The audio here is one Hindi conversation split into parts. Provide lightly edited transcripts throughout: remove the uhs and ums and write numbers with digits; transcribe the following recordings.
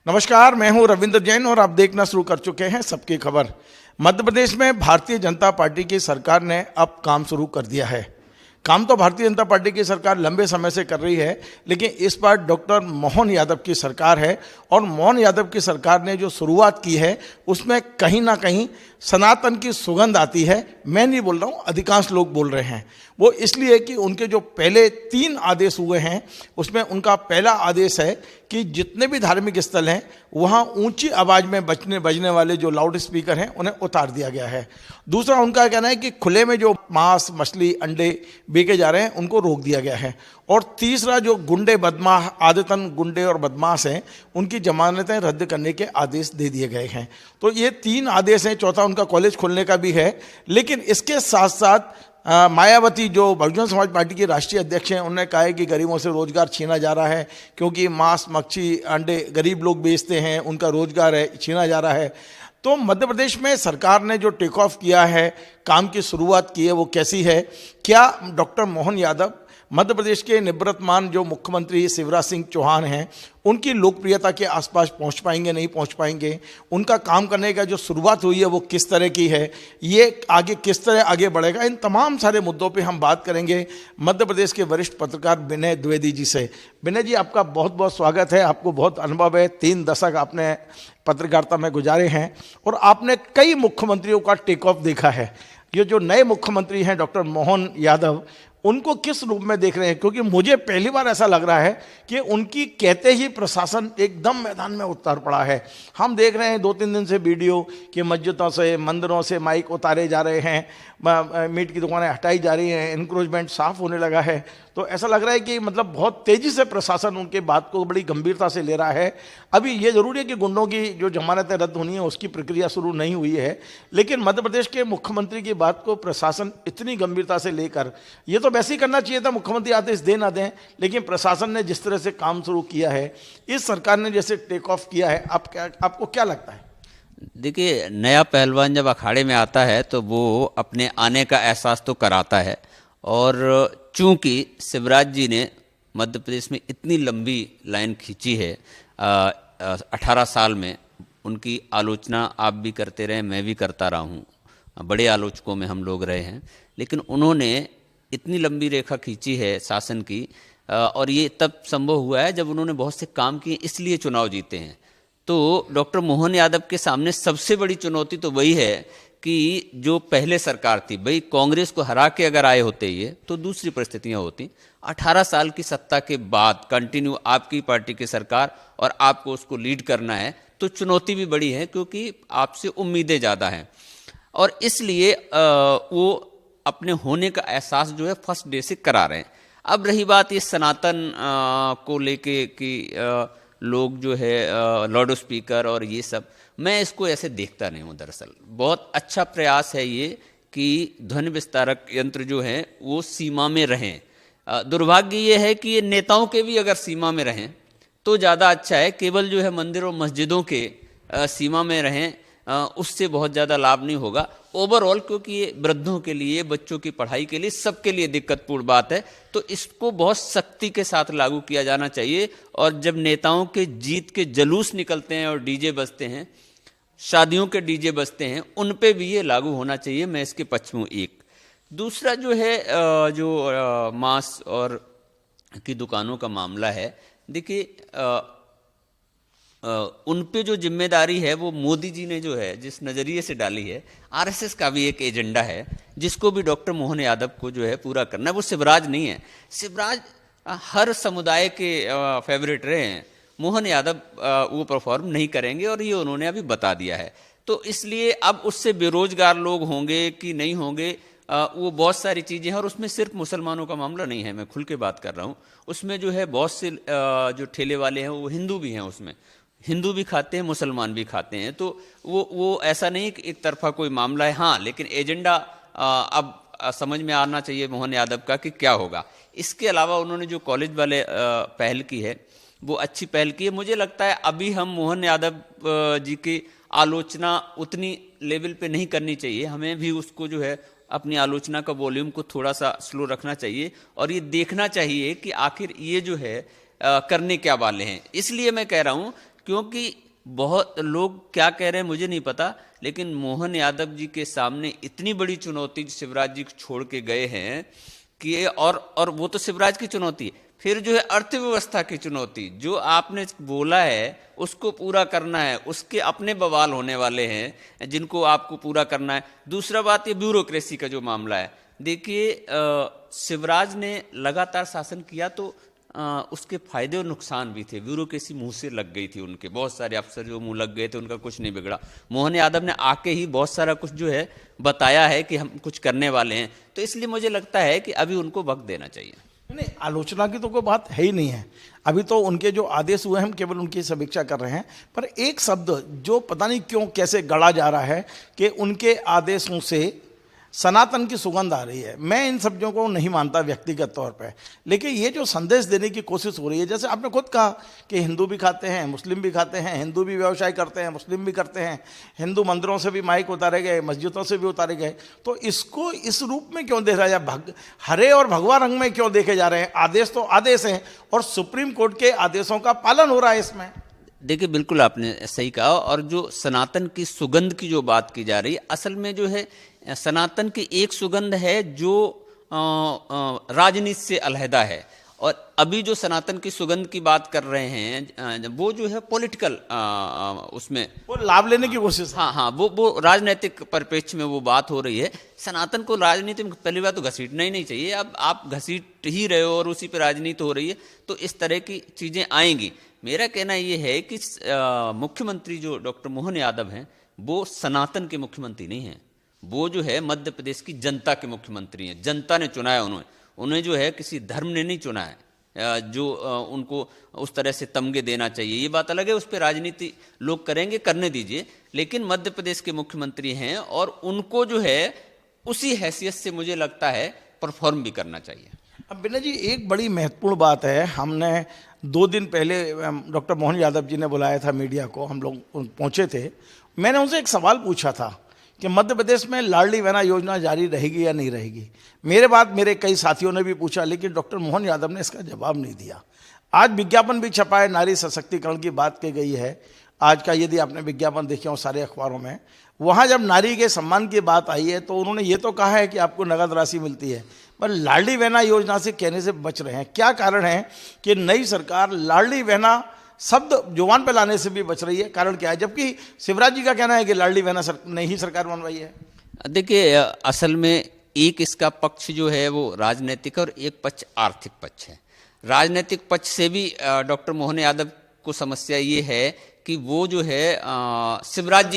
नमस्कार, मैं हूं रविंद्र जैन और आप देखना शुरू कर चुके हैं सबकी खबर। मध्य प्रदेश में भारतीय जनता पार्टी की सरकार ने अब काम शुरू कर दिया है। काम तो भारतीय जनता पार्टी की सरकार लंबे समय से कर रही है, लेकिन इस बार डॉक्टर मोहन यादव की सरकार है और मोहन यादव की सरकार ने जो शुरुआत की है उसमें कहीं ना कहीं सनातन की सुगंध आती है। मैं नहीं बोल रहा हूँ, अधिकांश लोग बोल रहे हैं। वो इसलिए कि उनके जो पहले 3 आदेश हुए हैं उसमें उनका पहला आदेश है कि जितने भी धार्मिक स्थल हैं वहाँ ऊंची आवाज़ में बजने वाले जो लाउड स्पीकर हैं उन्हें उतार दिया गया है। दूसरा उनका कहना है कि खुले में जो मांस, मछली, अंडे बेचे जा रहे हैं उनको रोक दिया गया है। और तीसरा, जो गुंडे बदमाश, आदतन गुंडे और बदमाश हैं, उनकी जमानतें रद्द करने के आदेश दे दिए गए हैं। तो ये 3 आदेश हैं। चौथा उनका कॉलेज खोलने का भी है। लेकिन इसके साथ साथ मायावती, जो बहुजन समाज पार्टी की राष्ट्रीय अध्यक्ष हैं, उन्होंने कहा है कि गरीबों से रोजगार छीना जा रहा है, क्योंकि मांस, मच्छी, अंडे गरीब लोग बेचते हैं, उनका रोजगार है छीना जा रहा है। तो मध्य प्रदेश में सरकार ने जो टेक ऑफ किया है, काम की शुरुआत की है, वो कैसी है? क्या डॉक्टर मोहन यादव मध्य प्रदेश के निवृत्तमान जो मुख्यमंत्री शिवराज सिंह चौहान हैं उनकी लोकप्रियता के आसपास पहुंच पाएंगे, नहीं पहुंच पाएंगे? उनका काम करने का जो शुरुआत हुई है वो किस तरह की है? ये आगे किस तरह आगे बढ़ेगा? इन तमाम सारे मुद्दों पे हम बात करेंगे मध्य प्रदेश के वरिष्ठ पत्रकार विनय द्विवेदी जी से। विनय जी, आपका बहुत बहुत स्वागत है। आपको बहुत अनुभव है, 3 दशक आपने पत्रकारिता में गुजारे हैं और आपने कई मुख्यमंत्रियों का टेक ऑफ देखा है। ये जो नए मुख्यमंत्री हैं डॉक्टर मोहन यादव, उनको किस रूप में देख रहे हैं? क्योंकि मुझे पहली बार ऐसा लग रहा है कि उनकी कहते ही प्रशासन एकदम मैदान में उतर पड़ा है। हम देख रहे हैं 2-3 दिन से वीडियो कि मस्जिदों से, मंदिरों से माइक उतारे जा रहे हैं, मीट की दुकानें हटाई जा रही हैं, इंक्रोचमेंट साफ होने लगा है। तो ऐसा लग रहा है कि मतलब बहुत तेज़ी से प्रशासन उनके बात को बड़ी गंभीरता से ले रहा है। अभी ये जरूरी है कि गुंडों की जो जमानतें रद्द होनी है उसकी प्रक्रिया शुरू नहीं हुई है, लेकिन मध्य प्रदेश के मुख्यमंत्री की बात को प्रशासन इतनी गंभीरता से लेकर, ये तो वैसे ही करना चाहिए था, मुख्यमंत्री आदेश दे ना दें, लेकिन प्रशासन ने जिस तरह से काम शुरू किया है, इस सरकार ने जैसे टेक ऑफ किया है, आपको क्या लगता है? देखिए, नया पहलवान जब अखाड़े में आता है तो वो अपने आने का एहसास तो कराता है। और चूंकि शिवराज जी ने मध्य प्रदेश में इतनी लंबी लाइन खींची है 18 साल में, उनकी आलोचना आप भी करते रहे, मैं भी करता रहा हूँ, बड़े आलोचकों में हम लोग रहे हैं, लेकिन उन्होंने इतनी लंबी रेखा खींची है शासन की। और ये तब संभव हुआ है जब उन्होंने बहुत से काम किए, इसलिए चुनाव जीते हैं। तो डॉक्टर मोहन यादव के सामने सबसे बड़ी चुनौती तो वही है कि जो पहले सरकार थी, भाई कांग्रेस को हरा के अगर आए होते ये तो दूसरी परिस्थितियां होती। 18 साल की सत्ता के बाद कंटिन्यू आपकी पार्टी की सरकार और आपको उसको लीड करना है, तो चुनौती भी बड़ी है, क्योंकि आपसे उम्मीदें ज़्यादा हैं। और इसलिए वो अपने होने का एहसास जो है फर्स्ट डे से करा रहे हैं। अब रही बात ये सनातन को लेके कि लोग जो है लाउड स्पीकर और ये सब, मैं इसको ऐसे देखता नहीं हूँ। दरअसल बहुत अच्छा प्रयास है ये कि ध्वनि विस्तारक यंत्र जो हैं वो सीमा में रहें। दुर्भाग्य ये है कि ये नेताओं के भी अगर सीमा में रहें तो ज़्यादा अच्छा है। केवल जो है मंदिर और मस्जिदों के सीमा में रहें, उससे बहुत ज़्यादा लाभ नहीं होगा ओवरऑल, क्योंकि ये वृद्धों के लिए, बच्चों की पढ़ाई के लिए, सबके लिए दिक्कतपूर्ण बात है। तो इसको बहुत सख्ती के साथ लागू किया जाना चाहिए। और जब नेताओं के जीत के जुलूस निकलते हैं और डीजे बजते हैं, शादियों के डीजे बजते हैं, उन पे भी ये लागू होना चाहिए। मैं इसके पक्ष में एक। दूसरा जो है जो मांस और की दुकानों का मामला है, देखिए उन पे जो जिम्मेदारी है वो मोदी जी ने जो है जिस नज़रिए से डाली है, आरएसएस का भी एक एजेंडा है जिसको भी डॉक्टर मोहन यादव को जो है पूरा करना है। वो शिवराज नहीं है। शिवराज हर समुदाय के फेवरेट रहे हैं, मोहन यादव वो परफॉर्म नहीं करेंगे और ये उन्होंने अभी बता दिया है। तो इसलिए अब उससे बेरोजगार लोग होंगे कि नहीं होंगे, वो बहुत सारी चीज़ें हैं। और उसमें सिर्फ मुसलमानों का मामला नहीं है, मैं खुल के बात कर रहा हूँ। उसमें जो है बहुत से जो ठेले वाले हैं वो हिंदू भी हैं, उसमें हिंदू भी खाते हैं, मुसलमान भी खाते हैं। तो वो ऐसा नहीं कि एक तरफा कोई मामला है। हाँ, लेकिन एजेंडा अब समझ में आना चाहिए मोहन यादव का कि क्या होगा। इसके अलावा उन्होंने जो कॉलेज वाले पहल की है वो अच्छी पहल की है। मुझे लगता है अभी हम मोहन यादव जी की आलोचना उतनी लेवल पे नहीं करनी चाहिए। हमें भी उसको जो है अपनी आलोचना का वॉल्यूम को थोड़ा सा स्लो रखना चाहिए और ये देखना चाहिए कि आखिर ये जो है करने क्या वाले हैं। इसलिए मैं कह रहा हूं क्योंकि बहुत लोग क्या कह रहे हैं मुझे नहीं पता, लेकिन मोहन यादव जी के सामने इतनी बड़ी चुनौती शिवराज जी छोड़ के गए हैं कि और वो तो शिवराज की चुनौती है, फिर जो है अर्थव्यवस्था की चुनौती, जो आपने बोला है उसको पूरा करना है, उसके अपने बवाल होने वाले हैं जिनको आपको पूरा करना है। दूसरा बात ये ब्यूरोक्रेसी का जो मामला है, देखिए शिवराज ने लगातार शासन किया तो उसके फायदे और नुकसान भी थे। ब्यूरोक्रेसी मुंह से लग गई थी उनके, बहुत सारे अफसर जो मुंह लग गए थे, उनका कुछ नहीं बिगड़ा। मोहन यादव ने आके ही बहुत सारा कुछ जो है बताया है कि हम कुछ करने वाले हैं, तो इसलिए मुझे लगता है कि अभी उनको वक्त देना चाहिए। नहीं, आलोचना की तो कोई बात है ही नहीं है। अभी तो उनके जो आदेश हुए हैं हम केवल उनकी समीक्षा कर रहे हैं, पर एक शब्द जो पता नहीं क्यों कैसे गढ़ा जा रहा है कि उनके आदेशों से सनातन की सुगंध आ रही है। मैं इन शब्दों को नहीं मानता व्यक्तिगत तौर पे, लेकिन ये जो संदेश देने की कोशिश हो रही है, जैसे आपने खुद कहा कि हिंदू भी खाते हैं, मुस्लिम भी खाते हैं, हिंदू भी व्यवसाय करते हैं, मुस्लिम भी करते हैं, हिंदू मंदिरों से भी माइक उतारे गए, मस्जिदों से भी उतारे गए, तो इसको इस रूप में क्यों देखा जाए, हरे और भगवा रंग में क्यों देखे जा रहे हैं? आदेश तो आदेश हैं और सुप्रीम कोर्ट के आदेशों का पालन हो रहा है इसमें। देखिए बिल्कुल आपने सही कहा, और जो सनातन की सुगंध की जो बात की जा रही है, असल में जो है सनातन की एक सुगंध है जो राजनीति से अलहदा है, और अभी जो सनातन की सुगंध की बात कर रहे हैं वो जो है पॉलिटिकल उसमें वो लाभ लेने की कोशिश। हाँ, वो राजनीतिक परिप्रेक्ष्य में वो बात हो रही है। सनातन को राजनीति में पहली बात तो घसीटना ही नहीं चाहिए। अब आप घसीट ही रहे हो और उसी पे राजनीति हो रही है, तो इस तरह की चीज़ें आएंगी। मेरा कहना ये है कि मुख्यमंत्री जो डॉक्टर मोहन यादव हैं वो सनातन के मुख्यमंत्री नहीं हैं, वो जो है मध्य प्रदेश की जनता के मुख्यमंत्री हैं। जनता ने चुना है उन्हें जो है किसी धर्म ने नहीं चुना है जो उनको उस तरह से तमगे देना चाहिए। ये बात अलग है, उस पर राजनीति लोग करेंगे, करने दीजिए, लेकिन मध्य प्रदेश के मुख्यमंत्री हैं और उनको जो है उसी हैसियत से मुझे लगता है परफॉर्म भी करना चाहिए। अब बिना जी एक बड़ी महत्वपूर्ण बात है, हमने 2 दिन पहले डॉक्टर मोहन यादव जी ने बुलाया था मीडिया को, हम लोग पहुंचे थे। मैंने उनसे एक सवाल पूछा था कि मध्य प्रदेश में लाडली बहना योजना जारी रहेगी या नहीं रहेगी। मेरे बाद मेरे कई साथियों ने भी पूछा, लेकिन डॉक्टर मोहन यादव ने इसका जवाब नहीं दिया। आज विज्ञापन भी छपा है, नारी सशक्तिकरण की बात की गई है। आज का यदि आपने विज्ञापन देखे हो सारे अखबारों में, वहाँ जब नारी के सम्मान की बात आई है तो उन्होंने ये तो कहा है कि आपको नगद राशि मिलती है, पर लाडली बहना योजना से कहने से बच रहे हैं। क्या कारण है कि नई सरकार लाडली बहना शब्द जुबान पे लाने से भी बच रही है? कारण क्या है, जबकि शिवराज जी का कहना है कि लाडली बहना नई ही सरकार बनवाई है? देखिए असल में एक इसका पक्ष जो है वो राजनीतिक और एक पक्ष आर्थिक पक्ष है। राजनीतिक पक्ष से भी डॉक्टर मोहन यादव को समस्या ये है कि वो जो है शिवराज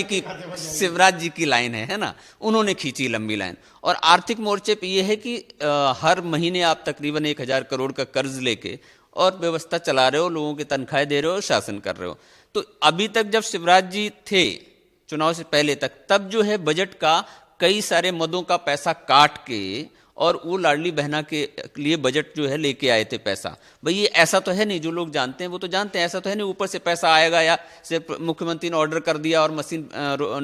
जी की लाइन है ना, उन्होंने खींची लंबी लाइन। और आर्थिक मोर्चे पे ये है कि हर महीने आप तकरीबन 1000 करोड़ का कर्ज लेके और व्यवस्था चला रहे हो, लोगों की तनख्वाहें दे रहे हो, शासन कर रहे हो। तो अभी तक जब शिवराज जी थे चुनाव से पहले तक, तब जो है बजट का कई सारे मदों का पैसा काट के और वो लाडली बहना के लिए बजट जो है लेके आए थे पैसा। भाई ये ऐसा तो है नहीं, जो लोग जानते हैं वो तो जानते हैं, ऐसा तो है नहीं ऊपर से पैसा आएगा या सिर्फ मुख्यमंत्री ने ऑर्डर कर दिया और मशीन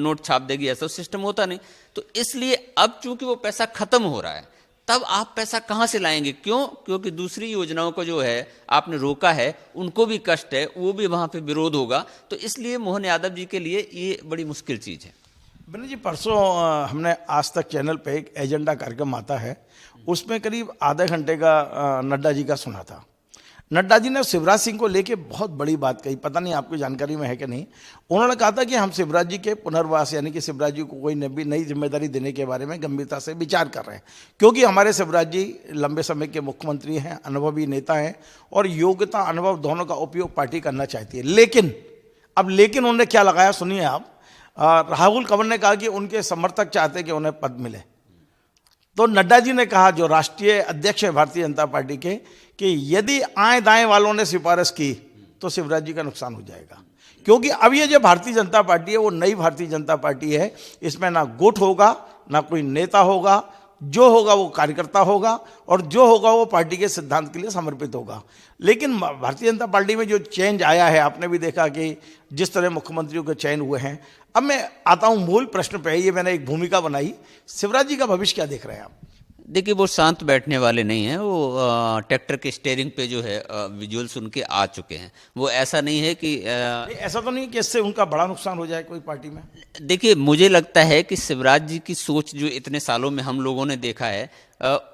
नोट छाप देगी, ऐसा सिस्टम होता नहीं। तो इसलिए अब चूंकि वो पैसा खत्म हो रहा है, तब आप पैसा कहाँ से लाएंगे? क्यों? क्योंकि दूसरी योजनाओं को जो है आपने रोका है, उनको भी कष्ट है, वो भी वहाँ पे विरोध होगा। तो इसलिए मोहन यादव जी के लिए ये बड़ी मुश्किल चीज़ है। बिना जी परसों हमने आज तक चैनल पे एक एजेंडा कार्यक्रम आता है, उसमें करीब आधे घंटे का नड्डा जी का सुना था। नड्डा जी ने शिवराज सिंह को लेके बहुत बड़ी बात कही, पता नहीं आपको जानकारी में है कि नहीं। उन्होंने कहा था कि हम शिवराज जी के पुनर्वास यानी कि शिवराज जी को कोई नई जिम्मेदारी देने के बारे में गंभीरता से विचार कर रहे हैं, क्योंकि हमारे शिवराज जी लंबे समय के मुख्यमंत्री हैं, अनुभवी नेता हैं और योग्यता अनुभव दोनों का उपयोग पार्टी करना चाहती है। लेकिन उन्होंने क्या लगाया सुनिए आप। राहुल कंवर ने कहा कि उनके समर्थक चाहते हैं कि उन्हें पद मिले, तो नड्डा जी ने कहा, जो राष्ट्रीय अध्यक्ष है भारतीय जनता पार्टी के, कि यदि आए दाएं वालों ने सिफारिश की तो शिवराज जी का नुकसान हो जाएगा। क्योंकि अब ये जो भारतीय जनता पार्टी है वो नई भारतीय जनता पार्टी है, इसमें ना गुट होगा ना कोई नेता होगा, जो होगा वो कार्यकर्ता होगा और जो होगा वो पार्टी के सिद्धांत के लिए समर्पित होगा। लेकिन भारतीय जनता पार्टी में जो चेंज आया है, आपने भी देखा कि जिस तरह मुख्यमंत्रियों के चयन हुए हैं। अब मैं आता हूँ मूल प्रश्न पे, ये मैंने एक भूमिका बनाई, शिवराज जी का भविष्य क्या देख रहे हैं आप? देखिए वो शांत बैठने वाले नहीं हैं, वो ट्रैक्टर के स्टीयरिंग पे जो है विजुअल्स उनके आ चुके हैं। वो ऐसा नहीं है कि नहीं, ऐसा तो नहीं कि इससे उनका बड़ा नुकसान हो जाए कोई पार्टी में। देखिए मुझे लगता है कि शिवराज जी की सोच जो इतने सालों में हम लोगों ने देखा है,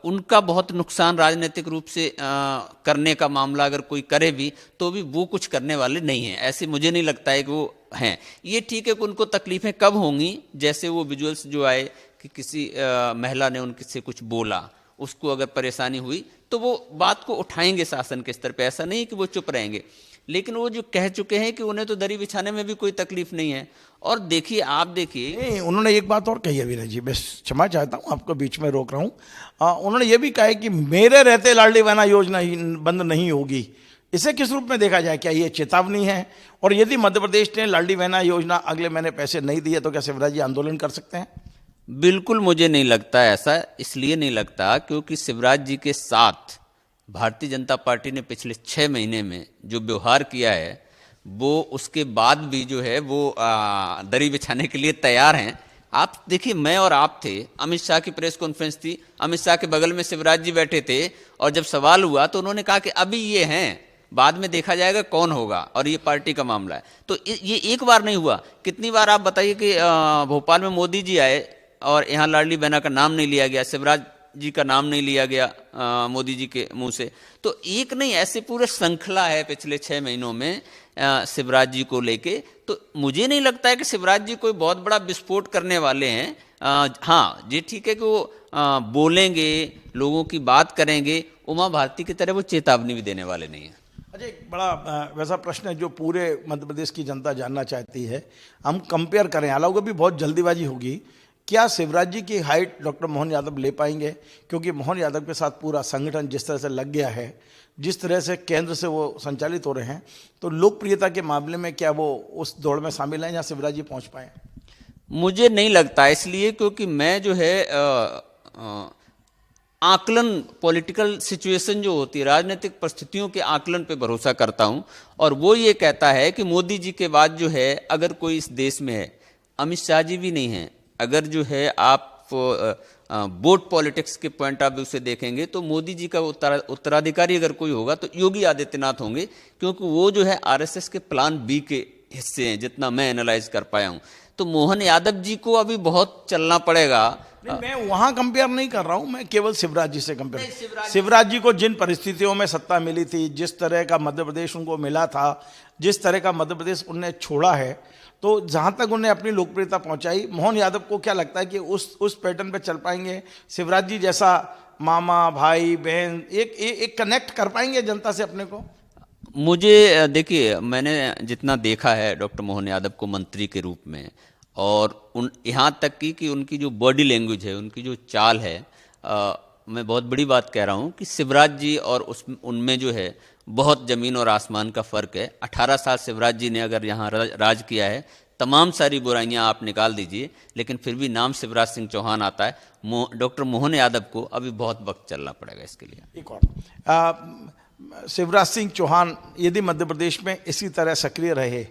उनका बहुत नुकसान राजनीतिक रूप से करने का मामला अगर कोई करे भी तो भी वो कुछ करने वाले नहीं हैं, ऐसे मुझे नहीं लगता है कि वो हैं। ये ठीक है कि उनको तकलीफें कब होंगी, जैसे वो विजुअल्स जो आए कि किसी महिला ने उनसे कुछ बोला, उसको अगर परेशानी हुई तो वो बात को उठाएंगे शासन के स्तर पे, ऐसा नहीं कि वो चुप रहेंगे। लेकिन वो जो कह चुके हैं कि उन्हें तो दरी बिछाने में भी कोई तकलीफ नहीं है। और देखिए आप देखिए, नहीं, उन्होंने एक बात और कही है विनय जी, बस क्षमा चाहता हूँ आपको बीच में रोक रहा हूँ। उन्होंने ये भी कहा है कि मेरे रहते लाडली बहना योजना बंद नहीं होगी। इसे किस रूप में देखा जाए? क्या ये चेतावनी है? और यदि मध्य प्रदेश ने लाडली बहना योजना अगले महीने पैसे नहीं दिए तो क्या शिवराज जी आंदोलन कर सकते हैं? बिल्कुल मुझे नहीं लगता ऐसा। इसलिए नहीं लगता क्योंकि शिवराज जी के साथ भारतीय जनता पार्टी ने पिछले 6 महीने में जो व्यवहार किया है, वो उसके बाद भी जो है वो दरी बिछाने के लिए तैयार हैं। आप देखिए, मैं और आप थे, अमित शाह की प्रेस कॉन्फ्रेंस थी, अमित शाह के बगल में शिवराज जी बैठे थे, और जब सवाल हुआ तो उन्होंने कहा कि अभी ये हैं, बाद में देखा जाएगा कौन होगा, और ये पार्टी का मामला है। तो ये एक बार नहीं हुआ, कितनी बार आप बताइए कि भोपाल में मोदी जी आए और यहाँ लाडली बहना का नाम नहीं लिया गया, शिवराज जी का नाम नहीं लिया गया मोदी जी के मुंह से। तो एक नहीं, ऐसे पूरे श्रृंखला है पिछले 6 महीनों में शिवराज जी को लेके। तो मुझे नहीं लगता है कि शिवराज जी कोई बहुत बड़ा विस्फोट करने वाले हैं। हाँ, ये ठीक है कि वो बोलेंगे, लोगों की बात करेंगे, उमा भारती की तरह वो चेतावनी भी देने वाले नहीं है। अच्छा, एक बड़ा वैसा प्रश्न है जो पूरे मध्य प्रदेश की जनता जानना चाहती है। हम कंपेयर करें, हालांकि भी बहुत जल्दीबाजी होगी, क्या शिवराज जी की हाइट डॉक्टर मोहन यादव ले पाएंगे? क्योंकि मोहन यादव के साथ पूरा संगठन जिस तरह से लग गया है, जिस तरह से केंद्र से वो संचालित हो रहे हैं, तो लोकप्रियता के मामले में क्या वो उस दौड़ में शामिल हैं या शिवराज जी पहुंच पाए? मुझे नहीं लगता, इसलिए क्योंकि मैं जो है आकलन, पॉलिटिकल सिचुएशन जो होती है, राजनीतिक परिस्थितियों के आकलन पे भरोसा करता हूं। और वो ये कहता है कि मोदी जी के बाद जो है अगर कोई इस देश में है, अमित शाह जी भी नहीं हैं। अगर जो है आप वोट पॉलिटिक्स के पॉइंट ऑफ व्यू से देखेंगे तो मोदी जी का उत्तराधिकारी अगर कोई होगा तो योगी आदित्यनाथ होंगे, क्योंकि वो जो है आरएसएस के प्लान बी के हिस्से हैं, जितना मैं एनालाइज कर पाया हूं। तो मोहन यादव जी को अभी बहुत चलना पड़ेगा। नहीं, मैं वहां कंपेयर नहीं कर रहा हूं, मैं केवल शिवराज जी से कंपेयर। शिवराज जी को जिन परिस्थितियों में सत्ता मिली थी, जिस तरह का मध्य प्रदेश उनको मिला था, जिस तरह का मध्य प्रदेश उन्हें छोड़ा है, तो जहां तक उन्हें अपनी लोकप्रियता पहुंचाई, मोहन यादव को क्या लगता है कि उस पैटर्न पे चल पाएंगे? शिवराज जी जैसा मामा, भाई, बहन, एक कनेक्ट कर पाएंगे जनता से अपने को? मुझे देखिए, मैंने जितना देखा है डॉक्टर मोहन यादव को मंत्री के रूप में, और उन यहाँ तक कि उनकी जो बॉडी लैंग्वेज है, उनकी जो चाल है, मैं बहुत बड़ी बात कह रहा हूँ कि शिवराज जी और उनमें जो है बहुत ज़मीन और आसमान का फ़र्क है। 18 साल शिवराज जी ने अगर यहाँ राज किया है, तमाम सारी बुराइयां आप निकाल दीजिए, लेकिन फिर भी नाम शिवराज सिंह चौहान आता है। डॉक्टर मोहन यादव को अभी बहुत वक्त चलना पड़ेगा इसके लिए। एक और, शिवराज सिंह चौहान यदि मध्य प्रदेश में इसी तरह सक्रिय रहे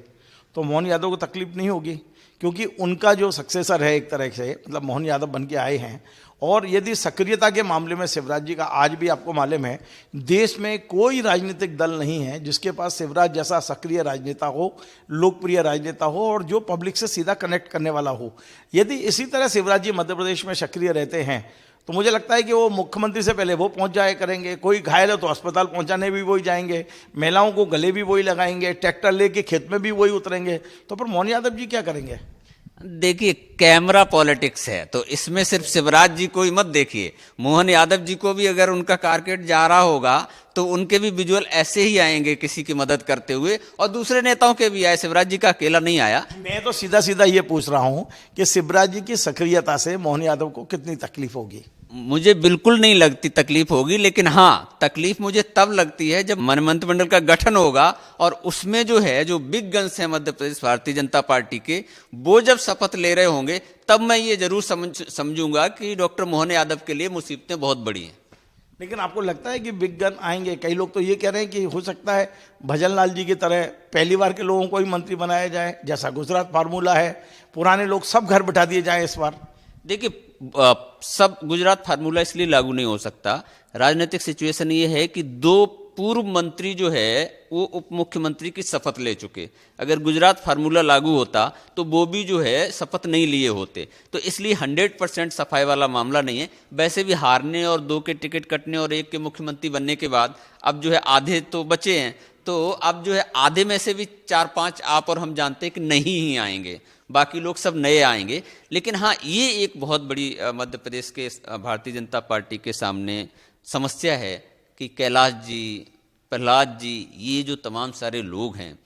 तो मोहन यादव को तकलीफ नहीं होगी, क्योंकि उनका जो सक्सेसर है एक तरह से, मतलब मोहन यादव बन के आए हैं। और यदि सक्रियता के मामले में शिवराज जी का, आज भी आपको मालूम है देश में कोई राजनीतिक दल नहीं है जिसके पास शिवराज जैसा सक्रिय राजनेता हो, लोकप्रिय राजनेता हो, और जो पब्लिक से सीधा कनेक्ट करने वाला हो। यदि इसी तरह शिवराज जी मध्य प्रदेश में सक्रिय रहते हैं तो मुझे लगता है कि वो मुख्यमंत्री से पहले वो पहुंच जाया करेंगे। कोई घायल है तो अस्पताल पहुंचाने भी वही जाएंगे, महिलाओं को गले भी वही लगाएंगे, ट्रैक्टर लेके खेत में भी वही उतरेंगे। तो फिर मोहन यादव जी क्या करेंगे? देखिए, कैमरा पॉलिटिक्स है, तो इसमें सिर्फ शिवराज जी को ही मत देखिए, मोहन यादव जी को भी अगर उनका टारगेट जा रहा होगा तो उनके भी विजुअल ऐसे ही आएंगे किसी की मदद करते हुए, और दूसरे नेताओं के भी आए, शिवराज जी का अकेला नहीं आया। मैं तो सीधा सीधा ये पूछ रहा हूं कि शिवराज जी की सक्रियता से मोहन यादव को कितनी तकलीफ होगी? मुझे बिल्कुल नहीं लगती तकलीफ होगी, लेकिन हाँ, तकलीफ मुझे तब लगती है जब मंत्रिमंडल का गठन होगा और उसमें जो है, जो बिग गन्स हैं मध्य प्रदेश भारतीय जनता पार्टी के, वो जब शपथ ले रहे होंगे, तब मैं ये जरूर समझूंगा कि डॉक्टर मोहन यादव के लिए मुसीबतें बहुत बड़ी हैं। लेकिन आपको लगता है कि बिग गन आएंगे? कई लोग तो ये कह रहे हैं कि हो सकता है भजन लाल जी की तरह पहली बार के लोगों को ही मंत्री बनाया जाए, जैसा गुजरात फार्मूला है, पुराने लोग सब घर बिठा दिए जाए इस बार। देखिए, सब गुजरात फार्मूला इसलिए लागू नहीं हो सकता। राजनीतिक सिचुएशन ये है कि 2 पूर्व मंत्री जो है वो उप मुख्यमंत्री की शपथ ले चुके। अगर गुजरात फार्मूला लागू होता तो वो भी जो है शपथ नहीं लिए होते। तो इसलिए 100% सफाई वाला मामला नहीं है। वैसे भी हारने और 2 के टिकट कटने और 1 के मुख्यमंत्री बनने के बाद अब जो है आधे तो बचे हैं, तो अब जो है आधे में से भी 4-5 आप और हम जानते हैं कि नहीं ही आएंगे, बाकी लोग सब नए आएंगे। लेकिन हाँ, ये एक बहुत बड़ी मध्य प्रदेश के भारतीय जनता पार्टी के सामने समस्या है कि कैलाश जी, प्रहलाद जी, ये जो तमाम सारे लोग हैं,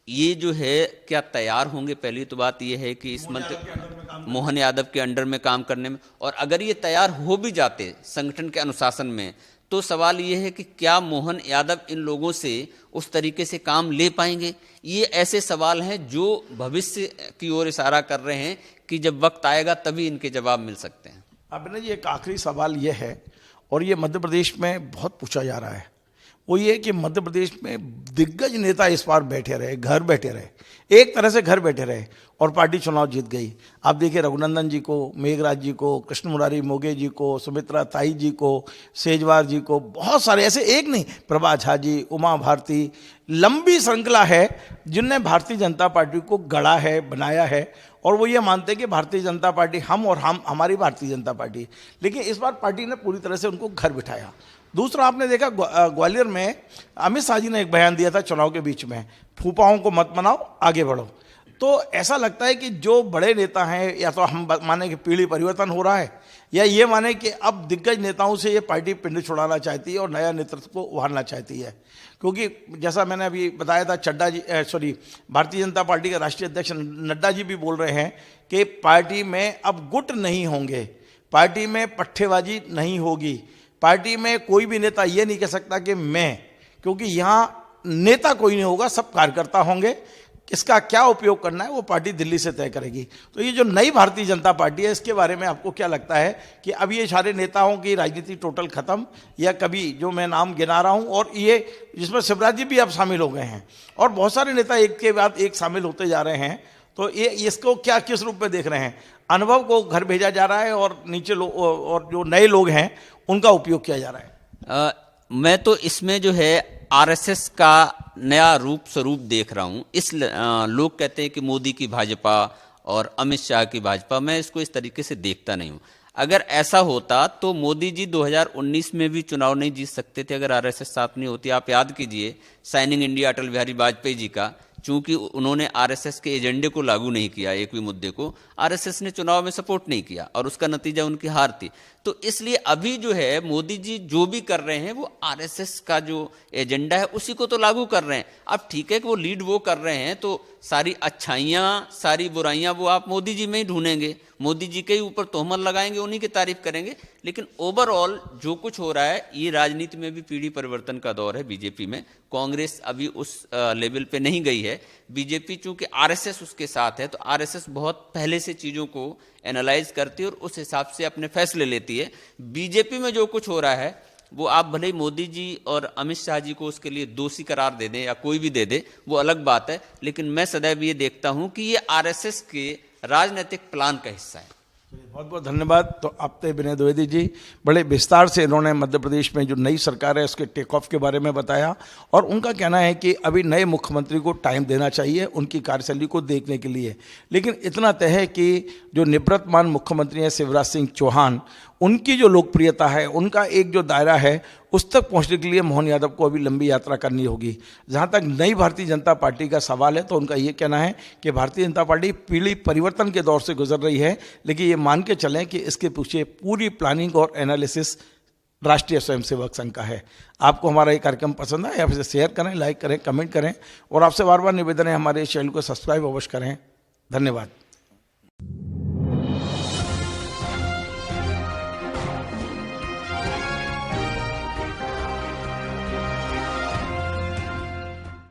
ये जो है क्या तैयार होंगे? पहली तो बात ये है कि इस मंत्र मोहन यादव के अंडर में काम करने में, और अगर ये तैयार हो भी जाते संगठन के अनुशासन में, तो सवाल ये है कि क्या मोहन यादव इन लोगों से उस तरीके से काम ले पाएंगे? ये ऐसे सवाल हैं जो भविष्य की ओर इशारा कर रहे हैं कि जब वक्त आएगा तभी इनके जवाब मिल सकते हैं। अभिनय जी, एक आखिरी सवाल ये है, और ये मध्य प्रदेश में बहुत पूछा जा रहा है, वो ये कि मध्य प्रदेश में दिग्गज नेता इस बार बैठे रहे, घर बैठे रहे, एक तरह से घर बैठे रहे और पार्टी चुनाव जीत गई। आप देखिए रघुनंदन जी को, मेघराज जी को, कृष्ण मुरारी मोघे जी को, सुमित्रा ताई जी को, सेजवार जी को, बहुत सारे ऐसे, एक नहीं, प्रभा झा जी, उमा भारती, लंबी श्रृंखला है जिनने भारतीय जनता पार्टी को गढ़ा है, बनाया है, और वो ये मानते हैं कि भारतीय जनता पार्टी हम और हम हमारी भारतीय जनता पार्टी। लेकिन इस बार पार्टी ने पूरी तरह से उनको घर बिठाया। दूसरा, आपने देखा ग्वालियर में अमित शाह जी ने एक बयान दिया था चुनाव के बीच में, फूफाओं को मत मनाओ, आगे बढ़ो। तो ऐसा लगता है कि जो बड़े नेता हैं, या तो हम माने कि पीढ़ी परिवर्तन हो रहा है, या ये माने कि अब दिग्गज नेताओं से ये पार्टी पिंड छुड़ाना चाहती है और नया नेतृत्व को उभारना चाहती है। क्योंकि जैसा मैंने अभी बताया था, भारतीय जनता पार्टी के राष्ट्रीय अध्यक्ष नड्डा जी भी बोल रहे हैं कि पार्टी में अब गुट नहीं होंगे, पार्टी में पट्टेबाजी नहीं होगी, पार्टी में कोई भी नेता ये नहीं कह सकता कि मैं, क्योंकि यहाँ नेता कोई नहीं होगा, सब कार्यकर्ता होंगे। इसका क्या उपयोग करना है वो पार्टी दिल्ली से तय करेगी। तो ये जो नई भारतीय जनता पार्टी है, इसके बारे में आपको क्या लगता है कि अब ये सारे नेताओं की राजनीति टोटल खत्म, या कभी जो मैं नाम गिना रहा हूँ, और ये जिसमें शिवराज जी भी अब शामिल हो गए हैं और बहुत सारे नेता एक के बाद एक शामिल होते जा रहे हैं, तो ये इसको क्या किस रूप में देख रहे हैं? अनुभव को घर भेजा जा रहा है और नीचे लोग और जो नए लोग हैं उनका उपयोग किया जा रहा है? मैं तो इसमें जो है आरएसएस का नया रूप स्वरूप देख रहा हूं। लोग कहते हैं कि मोदी की भाजपा और अमित शाह की भाजपा, मैं इसको इस तरीके से देखता नहीं हूं। अगर ऐसा होता तो मोदी जी 2019 में भी चुनाव नहीं जीत सकते थे अगर आरएसएस साथ नहीं होती। आप याद कीजिए साइनिंग इंडिया अटल बिहारी वाजपेयी जी का, चूंकि उन्होंने आरएसएस के एजेंडे को लागू नहीं किया, एक भी मुद्दे को आरएसएस ने चुनाव में सपोर्ट नहीं किया और उसका नतीजा उनकी हार थी। तो इसलिए अभी जो है मोदी जी जो भी कर रहे हैं वो आरएसएस का जो एजेंडा है उसी को तो लागू कर रहे हैं। अब ठीक है कि वो लीड वो कर रहे हैं, तो सारी अच्छाइयाँ सारी बुराइयाँ वो आप मोदी जी में ही ढूंढेंगे, मोदी जी के ही ऊपर तोहमत लगाएंगे, उन्हीं की तारीफ करेंगे। लेकिन ओवरऑल जो कुछ हो रहा है, ये राजनीति में भी पीढ़ी परिवर्तन का दौर है। बीजेपी में कांग्रेस अभी उस लेवल पे नहीं गई है। बीजेपी चूंकि आरएसएस उसके साथ है, तो आरएसएस बहुत पहले से चीज़ों को एनालाइज करती है और उस हिसाब से अपने फैसले लेती है। बीजेपी में जो कुछ हो रहा है वो आप भले ही मोदी जी और अमित शाह जी को उसके लिए दोषी करार दे दें या कोई भी दे दे, वो अलग बात है। लेकिन मैं सदैव ये देखता हूं कि ये आरएसएस के राजनीतिक प्लान का हिस्सा है। बहुत बहुत धन्यवाद। तो आपते विनय द्विवेदी जी, बड़े विस्तार से इन्होंने मध्य प्रदेश में जो नई सरकार है उसके टेक ऑफ के बारे में बताया, और उनका कहना है कि अभी नए मुख्यमंत्री को टाइम देना चाहिए उनकी कार्यशैली को देखने के लिए। लेकिन इतना तय है कि जो निवृत्तमान मुख्यमंत्री हैं शिवराज सिंह चौहान, उनकी जो लोकप्रियता है, उनका एक जो दायरा है, उस तक पहुंचने के लिए मोहन यादव को अभी लंबी यात्रा करनी होगी। जहां तक नई भारतीय जनता पार्टी का सवाल है, तो उनका ये कहना है कि भारतीय जनता पार्टी पीढ़ी परिवर्तन के दौर से गुजर रही है, लेकिन ये मान के चलें कि इसके पीछे पूरी प्लानिंग और एनालिसिस राष्ट्रीय स्वयंसेवक संघ का है। आपको हमारा ये कार्यक्रम पसंद आए, आप इसे शेयर करें, लाइक करें, कमेंट करें, और आपसे बार बार निवेदन है हमारे इस चैनल को सब्सक्राइब अवश्य करें। धन्यवाद।